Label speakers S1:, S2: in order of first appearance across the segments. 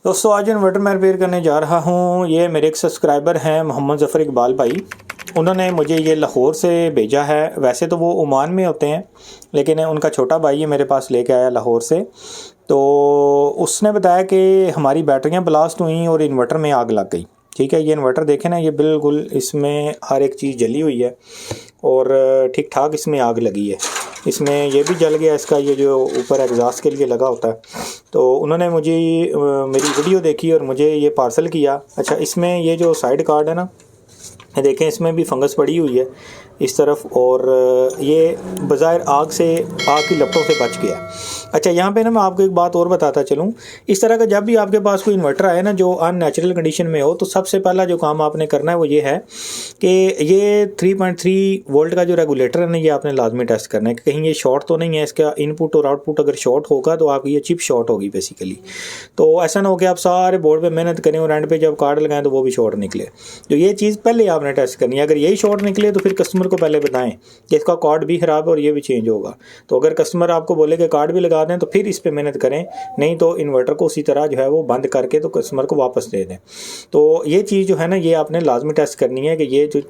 S1: दोस्तों आज इन्वर्टर मैं रिपेयर करने जा रहा हूँ। ये मेरे एक सब्सक्राइबर हैं मोहम्मद ज़फ़र इकबाल भाई, उन्होंने मुझे ये लाहौर से भेजा है। वैसे तो वो ओमान में होते हैं, लेकिन उनका छोटा भाई है मेरे पास लेके आया लाहौर से। तो उसने बताया कि हमारी बैटरियाँ ब्लास्ट हुई और इन्वर्टर में आग लग गई। ठीक है, ये इन्वर्टर देखें ना, ये बिल्कुल इसमें हर एक चीज़ जली हुई है और ठीक ठाक इसमें आग लगी है। इसमें ये भी जल गया, इसका ये जो ऊपर एग्जॉस्ट के लिए लगा होता है। तो उन्होंने मुझे मेरी वीडियो देखी और मुझे ये पार्सल किया। अच्छा, इसमें ये जो साइड कार्ड है ना, ये देखें, इसमें भी फंगस पड़ी हुई है इस तरफ, और ये बज़ाहिर आग की लपटों से बच गया। अच्छा, यहाँ पे ना मैं आपको एक बात और बताता चलूँ। इस तरह का जब भी आपके पास कोई इन्वर्टर आए ना जो अननेचुरल कंडीशन में हो, तो सबसे पहला जो काम आपने करना है वो ये है कि ये 3.3 वोल्ट का जो रेगुलेटर है ना, ये आपने लाजमी टेस्ट करना है कि कहीं ये शॉर्ट तो नहीं है। इसका इनपुट और आउटपुट अगर शॉर्ट होगा तो आपकी ये चिप शॉर्ट होगी बेसिकली। तो ऐसा ना हो कि आप सारे बोर्ड पे मेहनत करें और एंड पे जब कार्ड लगाएं तो वो भी शॉर्ट निकले। तो ये चीज़ पहले आपने टेस्ट करनी है। अगर यही शॉर्ट निकले तो फिर कस्टमर को पहले बताएं कि इसका कार्ड भी ख़राब है और ये भी चेंज होगा। तो अगर कस्टमर आपको बोले कि कार्ड भी लगा दें तो फिर इस पर मेहनत करें, नहीं तो इन्वर्टर को उसी तरह जो है वो बंद करके तो कस्टमर को वापस दे दें। तो ये चीज़ जो है ना, ये आपने लाजमी टेस्ट करनी है कि ये जो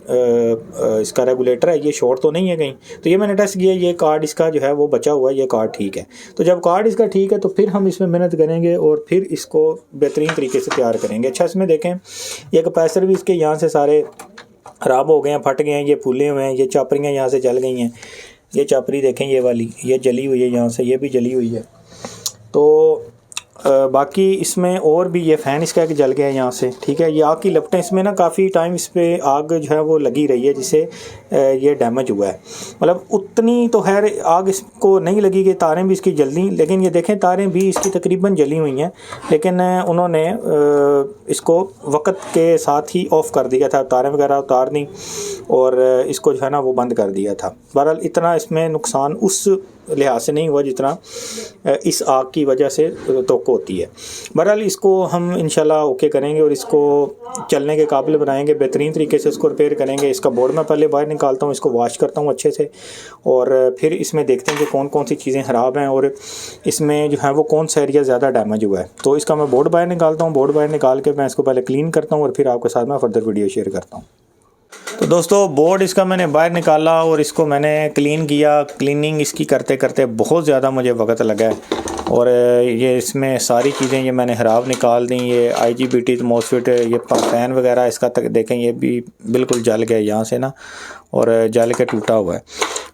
S1: इसका रेगुलेटर है ये शॉर्ट तो नहीं है कहीं। तो ये मैंने टेस्ट किया, ये कार्ड इसका जो है वो बचा हुआ है, ये कार्ड ठीक है। तो जब कार्ड इसका ठीक है तो फिर हम इसमें मेहनत करेंगे और फिर इसको बेहतरीन तरीके से तैयार करेंगे। अच्छा, इसमें देखें ये कैपेसिटर भी इसके यहाँ से सारे ख़राब हो गए हैं, फट गए हैं, ये फूले हुए हैं, ये चापरियाँ यहाँ से जल गई हैं। ये चापरी देखें, ये वाली ये जली हुई है, यहाँ से ये भी जली हुई है। तो बाकी इसमें और भी ये फ़ैन इसका एक जल गया है यहाँ से। ठीक है, ये आग की लपटें इसमें ना काफ़ी टाइम इस पर आग जो है वो लगी रही है, जिससे ये डैमेज हुआ है। मतलब उतनी तो खैर आग इसको नहीं लगी कि तारें भी इसकी जल्दी, लेकिन ये देखें तारें भी इसकी तकरीबन जली हुई हैं, लेकिन उन्होंने इसको वक्त के साथ ही ऑफ़ कर दिया था, तारें वगैरह उतार दी और इसको जो है ना वो बंद कर दिया था। बहरहाल इतना इसमें नुकसान उस लिहाज से नहीं हुआ जितना इस आग की वजह से तो होती है। बहरहाल इसको हम इंशाल्लाह ओके करेंगे और इसको चलने के काबिल बनाएंगे, बेहतरीन तरीके से इसको रिपेयर करेंगे। इसका बोर्ड मैं पहले बाहर निकालता हूँ, इसको वॉश करता हूँ अच्छे से और फिर इसमें देखते हैं कि कौन कौन सी चीज़ें ख़राब हैं और इसमें जो है वो कौन सा एरिया ज़्यादा डैमेज हुआ है। तो इसका मैं बोर्ड बाहर निकालता हूँ, बोर्ड बाहर निकाल के मैं इसको पहले क्लीन करता हूँ और फिर आपके साथ मैं फर्दर वीडियो शेयर करता हूँ। तो दोस्तों बोर्ड इसका मैंने बाहर निकाला और इसको मैंने क्लीन किया। क्लीनिंग इसकी करते करते बहुत ज़्यादा मुझे वक्त लगा है और ये इसमें सारी चीज़ें ये मैंने ख़राब निकाल दी। ये IGBT मॉसफेट, ये फ़ैन वगैरह इसका तक देखें, ये भी बिल्कुल जल गया यहाँ से ना, और जल के टूटा हुआ है।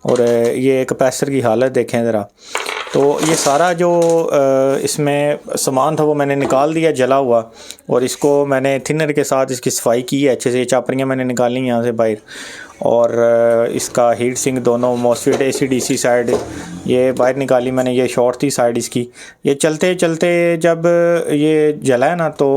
S1: और ये कैपेसिटर की हालत देखें ज़रा। तो ये सारा जो इसमें सामान था वो मैंने निकाल दिया जला हुआ, और इसको मैंने थिनर के साथ इसकी सफाई की है अच्छे से। ये चापरियाँ मैंने निकाली यहाँ से बाहर, और इसका हीट सिंक दोनों मॉसफेट AC/DC साइड ये बाहर निकाली मैंने। ये शॉर्ट थी साइड इसकी। ये चलते चलते जब ये जला है ना तो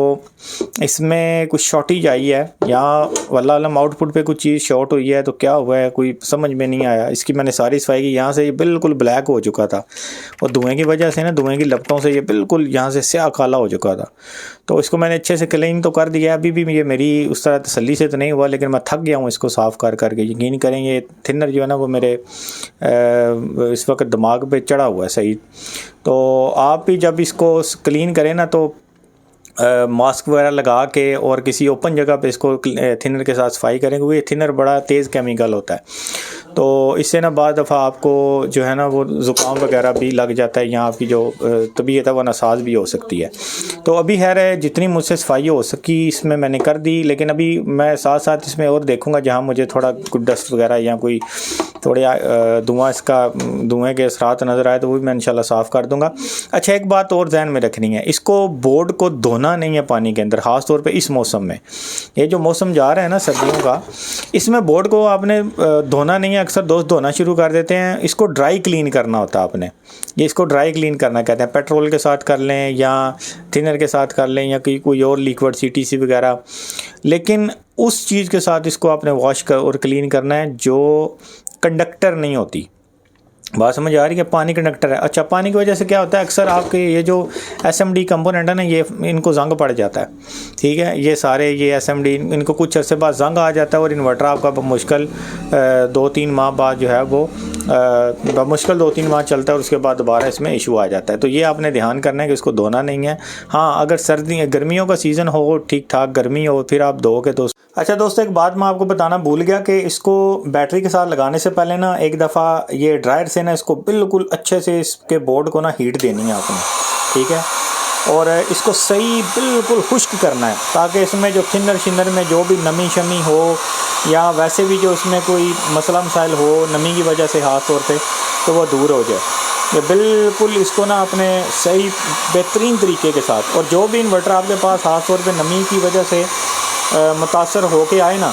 S1: इसमें कुछ शॉर्टेज आई है, यहाँ वल्लाह आलम आउटपुट पे कुछ चीज़ शॉर्ट हुई है। तो क्या हुआ है कोई समझ में नहीं आया। इसकी मैंने सारी सफाई की, यहाँ से ये बिल्कुल ब्लैक हो चुका था और धुएँ की वजह से ना, धुएँ की लपटों से ये बिल्कुल यहाँ से स्याह काला हो चुका था। तो इसको मैंने अच्छे से क्लीन तो कर दिया। अभी भी ये मेरी उस तरह तसल्ली से तो नहीं हुआ, लेकिन मैं थक गया हूँ इसको साफ़ कर करके। यकीन करेंगे थिनर जो है ना वो मेरे इस वक्त दिमाग पे चढ़ा हुआ है सही। तो आप भी जब इसको क्लीन करें ना तो मास्क वगैरह लगा के और किसी ओपन जगह पे इसको थिनर के साथ सफाई करें, क्योंकि ये थिनर बड़ा तेज़ केमिकल होता है। तो इससे ना बाद दफ़ा आपको जो है ना वो ज़ुकाम वगैरह भी लग जाता है, या आपकी जो तबीयत है वो नासाज भी हो सकती है। तो अभी खैर जितनी मुझसे सफाई हो सकी इसमें मैंने कर दी, लेकिन अभी मैं साथ साथ इसमें और देखूँगा जहाँ मुझे थोड़ा कुछ डस्ट वगैरह या कोई थोड़े धुएँ के असरात नज़र आए तो वो भी मैं इंशाल्लाह साफ़ कर दूँगा। अच्छा, एक बात और ध्यान में रखनी है, इसको बोर्ड को धोना नहीं है पानी के अंदर, ख़ास तौर पे इस मौसम में। ये जो मौसम जा रहा है ना सर्दियों का, इसमें बोर्ड को आपने धोना नहीं है। अक्सर दोस्त धोना शुरू कर देते हैं, इसको ड्राई क्लीन करना होता है आपने। ये इसको ड्राई क्लीन करना कहते हैं। पेट्रोल के साथ कर लें या थिनर के साथ कर लें या कोई और लिक्विड CTC वगैरह, लेकिन उस चीज़ के साथ इसको आपने वॉश कर और क्लीन करना है जो कंडक्टर नहीं होती। बात समझ आ रही है। पानी कंडक्टर है। अच्छा, पानी की वजह से क्या होता है, अक्सर आपके ये जो SMD कंपोनेंट है ना, ये इनको जंग पड़ जाता है। ठीक है, ये सारे ये SMD इनको कुछ अर्से बाद जंग आ जाता है और इन्वर्टर आपका मुश्किल 2-3 माह बाद जो है वो मुश्किल 2-3 माह चलता है और उसके बाद दोबारा इसमें इशू आ जाता है। तो ये आपने ध्यान करना है कि इसको धोना नहीं है। हाँ, अगर सर्दी गर्मियों का सीज़न हो, ठीक ठाक गर्मी हो, फिर आप धोगे तो। अच्छा दोस्तों, एक बात मैं आपको बताना भूल गया कि इसको बैटरी के साथ लगाने से पहले ना एक दफ़ा ये ड्रायर से ना इसको बिल्कुल अच्छे से इसके बोर्ड को ना हीट देनी है आपने। ठीक है, और इसको सही बिल्कुल खुश्क करना है ताकि इसमें जो थिनर शिनर में जो भी नमी शमी हो या वैसे भी जो इसमें कोई मसला मसाइल हो नमी की वजह से हाथ तौर पे, तो वो दूर हो जाए। ये बिल्कुल इसको ना अपने सही बेहतरीन तरीके के साथ, और जो भी इन्वर्टर आपके पास खास तौर पे नमी की वजह से मुतासर होके आए ना,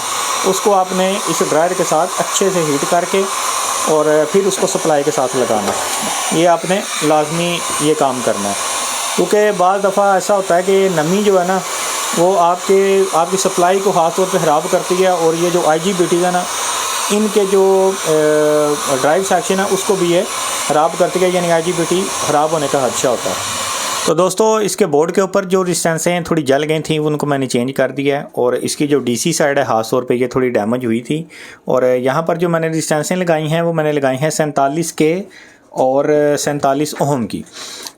S1: उसको आपने इस ड्रायर के साथ अच्छे से हीट करके और फिर उसको सप्लाई के साथ लगाना। ये आपने लाजमी ये काम करना है, क्योंकि बाज़ दफ़ा ऐसा होता है कि नमी जो है ना वो आपकी सप्लाई को ख़ास तौर पे ख़राब करती है, और ये जो IGBT है ना, इनके जो ड्राइव सेक्शन है उसको भी ये ख़राब करती है, यानी IGBT ख़राब होने का खदशा होता है। तो दोस्तों, इसके बोर्ड के ऊपर जो रेजिस्टेंसें हैं थोड़ी जल गई थी, उनको मैंने चेंज कर दिया है, और इसकी जो DC साइड है खास तौर पे ये थोड़ी डैमेज हुई थी। और यहाँ पर जो मैंने रेजिस्टेंसें लगाई हैं वो मैंने लगाई हैं 47K और 47 ओम की।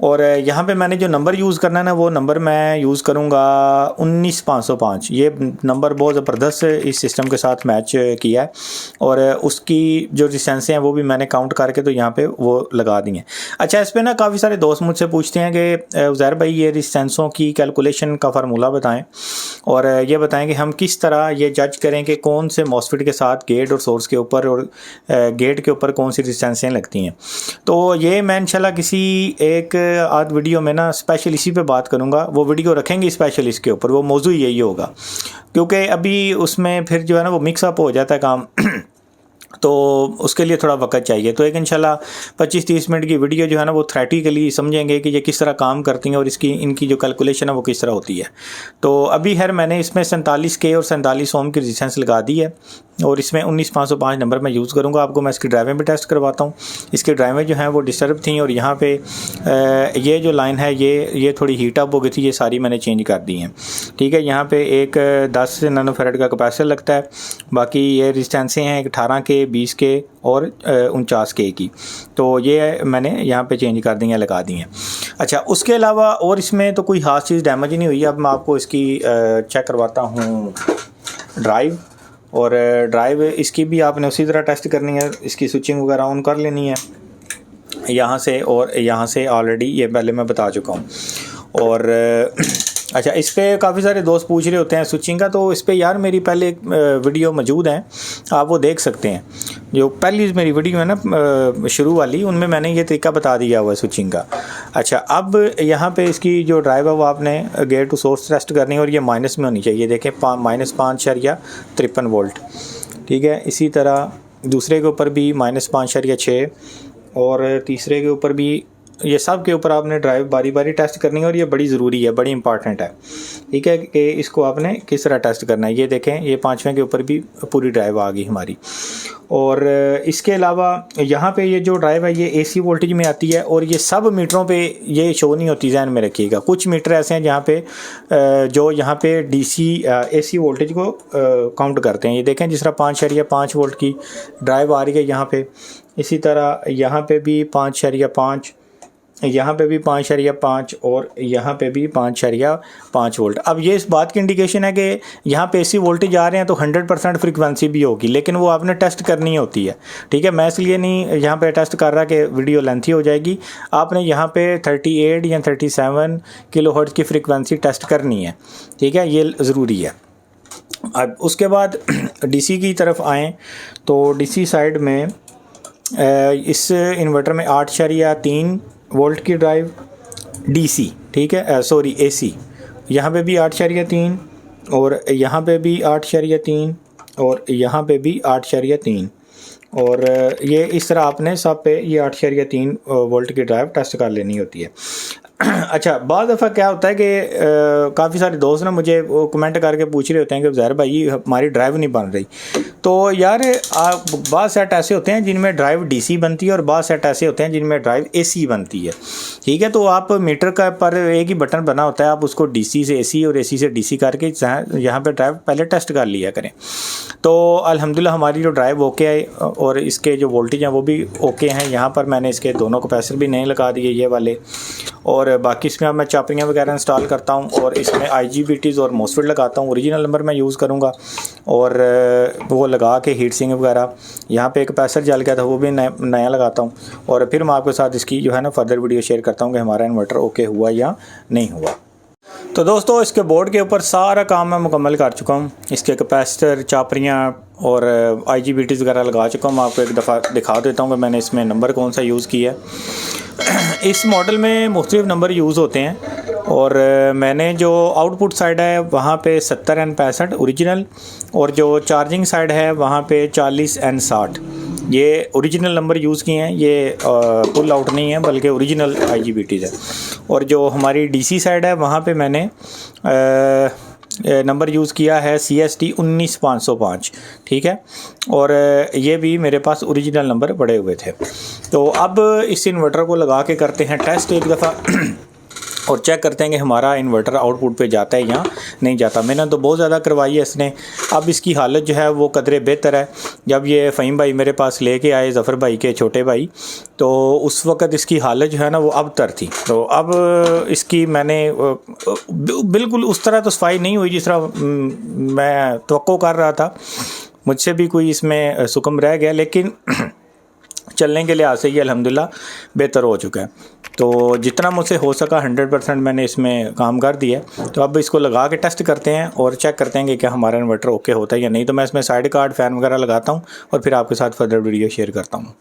S1: और यहाँ पे मैंने जो नंबर यूज़ करना है ना, वो नंबर मैं यूज़ करूँगा 19505। ये नंबर बहुत ज़बरदस्त इस सिस्टम के साथ मैच किया है, और उसकी जो रेजिस्टेंसें हैं वो भी मैंने काउंट करके तो यहाँ पे वो लगा दी हैं। अच्छा, इस पर ना काफ़ी सारे दोस्त मुझसे पूछते हैं कि उज़ैर भाई ये रेजिस्टेंसों की कैलकुलेशन का फार्मूला बताएँ, और ये बताएँ कि हम किस तरह ये जज करें कि कौन से मॉसफेट के साथ गेट और सोर्स के ऊपर और गेट के ऊपर कौन सी रेजिस्टेंसें लगती हैं। तो ये मैं इंशाल्लाह किसी एक आध वीडियो में ना स्पेशल इसी पे बात करूँगा। वो वीडियो रखेंगे स्पेशल इसके ऊपर, वो मौजू यही होगा, क्योंकि अभी उसमें फिर जो है ना वो मिक्सअप हो जाता है काम तो उसके लिए थोड़ा वक्त चाहिए। तो एक इंशाल्लाह 25-30 मिनट की वीडियो जो है ना वो थ्रेटिकली समझेंगे कि ये किस तरह काम करती हैं और इनकी जो कैलकुलेशन है वो किस तरह होती है। तो अभी खैर मैंने इसमें 47K और 47 ओम की रेजिस्टेंस लगा दी है, और इसमें 19505 नंबर मैं यूज़ करूँगा। आपको मैं इसकी ड्राइवें भी टेस्ट करवाता हूँ। इसकी ड्राइवें जो हैं वो डिस्टर्ब थी, और यहाँ पे ये जो लाइन है ये थोड़ी हीट अप हो गई थी, ये सारी मैंने चेंज कर दी हैं। ठीक है, यहाँ पे एक 10 नैनोफैराड का कैपेसिटर लगता है, बाकी ये रेजिस्टेंसें हैं 18K, 20K और 49K की। तो ये मैंने यहाँ पे चेंज कर दी हैं, लगा दी हैं। अच्छा, उसके अलावा और इसमें तो कोई ख़ास चीज़ डैमेज नहीं हुई। अब मैं आपको इसकी चेक करवाता हूँ ड्राइव, और ड्राइव इसकी भी आपने उसी तरह टेस्ट करनी है। इसकी स्विचिंग वगैरह ऑन कर लेनी है यहाँ से, और यहाँ से ऑलरेडी ये पहले मैं बता चुका हूँ। और अच्छा, इस पर काफ़ी सारे दोस्त पूछ रहे होते हैं स्विचिंग का, तो इस पर यार मेरी पहले एक वीडियो मौजूद है, आप वो देख सकते हैं। जो पहली मेरी वीडियो है ना शुरू वाली, उनमें मैंने ये तरीका बता दिया हुआ है स्विचिंग का। अच्छा, अब यहाँ पे इसकी जो ड्राइव है वो आपने गेट टू सोर्स टेस्ट करनी है, और ये माइनस में होनी चाहिए। देखें, -5.53 वोल्ट। ठीक है, इसी तरह दूसरे के ऊपर भी -5.6, और तीसरे के ऊपर भी। ये सब के ऊपर आपने ड्राइव बारी बारी टेस्ट करनी है, और ये बड़ी ज़रूरी है, बड़ी इंपॉर्टेंट है। ठीक है, कि इसको आपने किस तरह टेस्ट करना है। ये देखें, ये 5वें के ऊपर भी पूरी ड्राइव आ गई हमारी। और इसके अलावा यहाँ पे ये जो ड्राइव है ये AC वोल्टेज में आती है, और ये सब मीटरों पे ये शो नहीं होती, ध्यान में रखिएगा। कुछ मीटर ऐसे हैं जहाँ पे जो यहाँ पे AC वोल्टेज को काउंट करते हैं। ये देखें, जिस तरह 5.5 वोल्ट की ड्राइव आ रही है यहाँ पे, इसी तरह यहाँ पे भी 5.5, यहाँ पे भी 5.5, और यहाँ पे भी 5.5 वोल्ट। अब ये इस बात की इंडिकेशन है कि यहाँ पे AC वोल्टेज आ रहे हैं तो 100% फ्रीक्वेंसी भी होगी, लेकिन वो आपने टेस्ट करनी होती है। ठीक है, मैं इसलिए नहीं यहाँ पे टेस्ट कर रहा कि वीडियो लेंथी हो जाएगी। आपने यहाँ पे 38 या 37 किलोहर्ट्ज़ की फ्रीक्वेंसी टेस्ट करनी है। ठीक है, ये ज़रूरी है। अब उसके बाद DC की तरफ आएँ तो DC साइड में इस इन्वर्टर में 8.3 वोल्ट की ड्राइव DC, ठीक है, सॉरी AC, यहाँ पे भी 8.3, और यहाँ पे भी 8.3, और यहाँ पे भी 8.3, और ये इस तरह आपने सब पे ये 8.3 वोल्ट की ड्राइव टेस्ट कर लेनी होती है। अच्छा, बाद दफ़ा क्या होता है कि काफ़ी सारे दोस्त ना मुझे वो कमेंट करके पूछ रहे होते हैं कि ज़ाहिर भाई हमारी ड्राइव नहीं बन रही। तो यार बाद सेट ऐसे होते हैं जिनमें ड्राइव डीसी बनती है और बाद सेट ऐसे होते हैं जिनमें ड्राइव एसी बनती है। ठीक है, तो आप मीटर का पर एक ही बटन बना होता है, आप उसको डीसी से एसी और एसी से डीसी करके यहाँ पे ड्राइव पहले टेस्ट कर लिया करें। तो अल्हम्दुलिल्लाह हमारी जो ड्राइव ओके है और इसके जो वोल्टेज हैं वो भी ओके हैं। यहाँ पर मैंने इसके दोनों कैपेसिटर भी नए लगा दिए ये वाले, और बाकी इसमें अब मैं चापरियाँ वगैरह इंस्टॉल करता हूँ और इसमें IGBTs और मोसफेट लगाता हूँ। ओरिजिनल नंबर मैं यूज़ करूँगा और वो लगा के हीट सिंक वगैरह, यहाँ पे एक कैपेसिटर जल गया था वो भी नया लगाता हूँ। और फिर मैं आपके साथ इसकी जो है ना फर्दर वीडियो शेयर करता हूँ कि हमारा इन्वर्टर ओके हुआ या नहीं हुआ। तो दोस्तों इसके बोर्ड के ऊपर सारा काम मैं मुकम्मल कर चुका हूँ। इसके कैपेसिटर, चापरियाँ और IGBTs वगैरह लगा चुका हूँ। मैं आपको एक दफ़ा दिखा देता हूँ कि मैंने इसमें नंबर कौन सा यूज़ किया है। इस मॉडल में मुख्तलिफ नंबर यूज़ होते हैं और मैंने जो आउटपुट साइड है वहाँ पे 70N65 ओरिजिनल, और जो चार्जिंग साइड है वहाँ पे 40N60 ये ओरिजिनल नंबर यूज़ किए हैं। ये पुल आउट नहीं है बल्कि ओरिजिनल IGBTs है। और जो हमारी DC साइड है वहाँ पे मैंने नंबर यूज़ किया है CST 19505। ठीक है, और ये भी मेरे पास ओरिजिनल नंबर पड़े हुए थे। तो अब इस इन्वर्टर को लगा के करते हैं टेस्ट एक दफ़ा और चेक करते हैं कि हमारा इन्वर्टर आउटपुट पे जाता है या नहीं जाता। मैंने तो बहुत ज़्यादा करवाई है इसने। अब इसकी हालत जो है वो कदरे बेहतर है। जब ये फ़हीम भाई मेरे पास लेके आए, ज़फ़र भाई के छोटे भाई, तो उस वक़्त इसकी हालत जो है ना वो अबतर थी। तो अब इसकी मैंने बिल्कुल उस तरह तो सफाई नहीं हुई जिस तरह मैं तवक्को कर रहा था। मुझसे भी कोई इसमें सुकम रह गया, लेकिन चलने के लिहाज से ये अल्हम्दुलिल्लाह बेहतर हो चुका है। तो जितना मुझसे हो सका 100% मैंने इसमें काम कर दिया। तो अब इसको लगा के टेस्ट करते हैं और चेक करते हैं कि क्या हमारा इन्वर्टर ओके होता है या नहीं। तो मैं इसमें साइड कार्ड, फ़ैन वगैरह लगाता हूँ और फिर आपके साथ फर्दर वीडियो शेयर करता हूँ।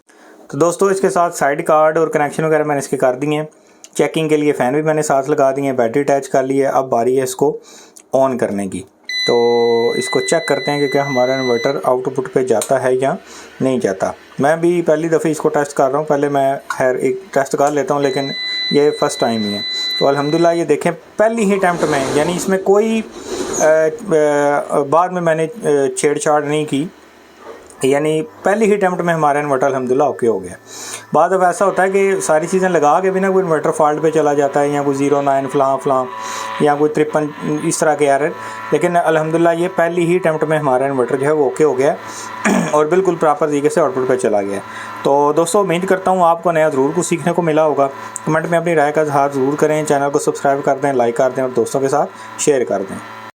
S1: तो दोस्तों इसके साथ साइड कार्ड और कनेक्शन वगैरह मैंने इसके कर दिए हैं। चेकिंग के लिए फ़ैन भी मैंने साथ लगा दिए हैं, बैटरी अटैच कर ली है। अब बारी है इसको ऑन करने की। तो इसको चेक करते हैं कि क्या हमारा इन्वर्टर आउटपुट पे जाता है या नहीं जाता। मैं भी पहली दफ़े इसको टेस्ट कर रहा हूँ, पहले मैं खैर एक टेस्ट कर लेता हूँ, लेकिन ये फ़र्स्ट टाइम ही है। तो अल्हम्दुलिल्लाह ये देखें पहली ही अटैम्प्ट में, यानी इसमें कोई बाद में मैंने छेड़छाड़ नहीं की, यानी पहली ही अटैम्प्ट में हमारा इन्वर्टर अल्हम्दुलिल्लाह ओके हो गया। बाद अब ऐसा होता है कि सारी चीज़ें लगा के भी ना कोई इन्वर्टर फॉल्ट पे चला जाता है, या कोई 09 फलां या कोई 53 इस तरह के एरर। लेकिन अल्हम्दुलिल्लाह ये पहली ही अटैम्प्ट में हमारा इन्वर्टर जो है वो ओके हो गया और बिल्कुल प्रॉपर तरीके से आउटपुट पे चला गया। तो दोस्तों उम्मीद करता हूँ आपको नया ज़रूर कुछ सीखने को मिला होगा। कमेंट में अपनी राय का इज़हार ज़रूर करें, चैनल को सब्सक्राइब कर दें, लाइक कर दें और दोस्तों के साथ शेयर कर दें।